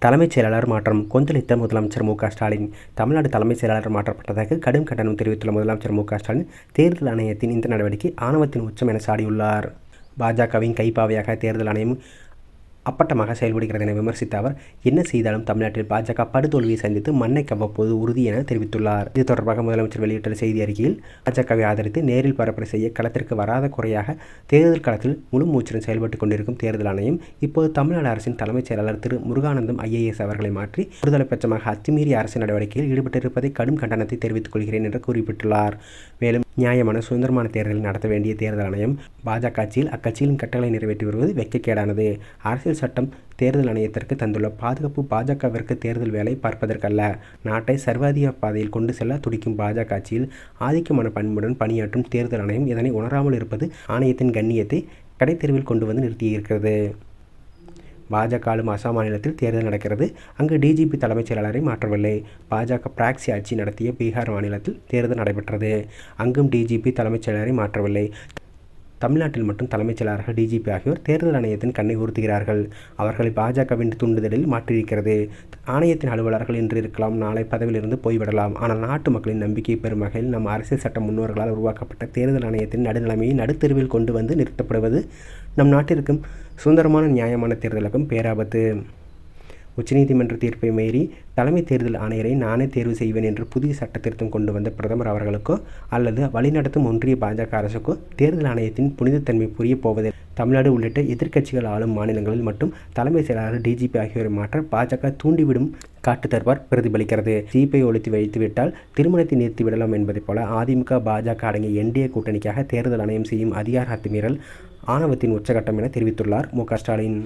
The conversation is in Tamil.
தலைமைச் செயலாளர் மாற்றம் கொந்தளித்த முதலமைச்சர் ஸ்டாலின். தமிழ்நாடு தலைமைச் செயலாளர் மாற்றப்பட்டதாக கடும் கண்டனம் தெரிவித்துள்ள முதலமைச்சர் ஸ்டாலின், தேர்தல் ஆணையத்தின் இந்த நடவடிக்கை ஆணவத்தின் உச்சம் என சாடியுள்ளார். பாஜகவின் கைப்பாவையாக தேர்தல் ஆணையம் அப்பட்டமாக செயல்படுகிறது என விமர்சித்த அவர், என்ன செய்தாலும் தமிழ்நாட்டில் பாஜக படுதோல்வியை சந்தித்து மண்ணை கவ்வப்போது உறுதி என தெரிவித்துள்ளார். இது தொடர்பாக முதலமைச்சர் வெளியிட்டுள்ள செய்தி அறிக்கையில், பாஜகவை ஆதரித்து நேரில் பரப்புரை செய்ய களத்திற்கு வராத குறையாக தேர்தல் களத்தில் முழு மூச்சுடன் செயல்பட்டுக் கொண்டிருக்கும் தேர்தல் ஆணையம் இப்போது தமிழ்நாடு அரசின் தலைமைச் செயலாளர் திரு முருகானந்தம் IAS அவர்களை மாற்றி ஒருதலை பட்சமாக அத்துமீறிய அரசு நடவடிக்கையில் ஈடுபட்டிருப்பதை கடும் கண்டனத்தை தெரிவித்துக் கொள்கிறேன் என்று குறிப்பிட்டுள்ளார். மேலும், நியாயமான சுதந்திரமான தேர்தலை நடத்த வேண்டிய தேர்தல் ஆணையம் பாஜக ஆட்சியில் அக்கட்சியின் கட்டளை நிறைவேற்றி வருவது வெட்கக்கேடானது. அரசியல் சட்டம் தேர்தல் ஆணையத்திற்கு தந்துள்ள பாதுகாப்பு பாஜகவிற்கு தேர்தல் வேலை பார்ப்பதற்கல்ல. நாட்டை சர்வாதிகார பாதையில் கொண்டு செல்ல துடிக்கும் பாஜக ஆட்சியில் ஆதிக்கமான பண்புடன் பணியாற்றும் தேர்தல் ஆணையம் இதனை உணராமல் இருப்பது ஆணையத்தின் கண்ணியத்தை கடைத்தெருவில் கொண்டு வந்து நிறுத்தியிருக்கிறது. பாஜக ஆளும் அசாம் மாநிலத்தில் தேர்தல் நடக்கிறது. அங்கு DGP தலைமைச் செயலாளரை மாற்றவில்லை. பாஜக பிராக்சி ஆட்சி நடத்திய பீகார் மாநிலத்தில் தேர்தல் நடைபெற்றது. அங்கும் DGP தலைமைச் செயலாளரை மாற்றவில்லை. தமிழ்நாட்டில் மட்டும் தலைமைச் செயலாளர்கள் DGP ஆகியோர் தேர்தல் ஆணையத்தின் கண்ணை உறுத்துகிறார்கள். அவர்களை பாஜகவின் தூண்டுதலில் மாற்றியிருக்கிறது. ஆணையத்தின் அலுவலர்கள் இன்று இருக்கலாம், நாளை பதவியிலிருந்து போய்விடலாம். ஆனால் நாட்டு மக்களின் நம்பிக்கையை பெறும் வகையில் நம் அரசியல் சட்ட முன்னோர்களால் உருவாக்கப்பட்ட தேர்தல் ஆணையத்தின் நடுநிலைமையை நடுத்தெருவில் கொண்டு வந்து நிறுத்தப்படுவது நம் நாட்டிற்கும் சுதந்திரமான நியாயமான தேர்தலுக்கும் பேராபத்து. உச்சநீதிமன்ற தீர்ப்பை மீறி தலைமை தேர்தல் ஆணையரை நானே தேர்வு செய்வேன் என்று புதிய சட்ட திருத்தம் கொண்டு வந்த பிரதமர் அவர்களுக்கோ அல்லது வழிநடத்தும் ஒன்றிய பாஜக அரசுக்கோ தேர்தல் ஆணையத்தின் புனிதத்தன்மை புரிய போவதில்லை. தமிழ்நாடு உள்ளிட்ட எதிர்க்கட்சிகள் ஆளும் மாநிலங்களில் மட்டும் தலைமை செயலாளர் DGP ஆகியோரை மாற்ற பாஜக தூண்டிவிடும் காட்டு தர்பார் பிரதிபலிக்கிறது. CPI ஒழித்து வைத்துவிட்டால் திருமணத்தை நிறுத்திவிடலாம் என்பதைப் போல அதிமுக பாஜக அடங்கிய NDA கூட்டணிக்காக தேர்தல் ஆணையம் செய்யும் அதிகார அத்துமீறல் ஆணவத்தின் உச்சகட்டம் என தெரிவித்துள்ளார் ஸ்டாலின்.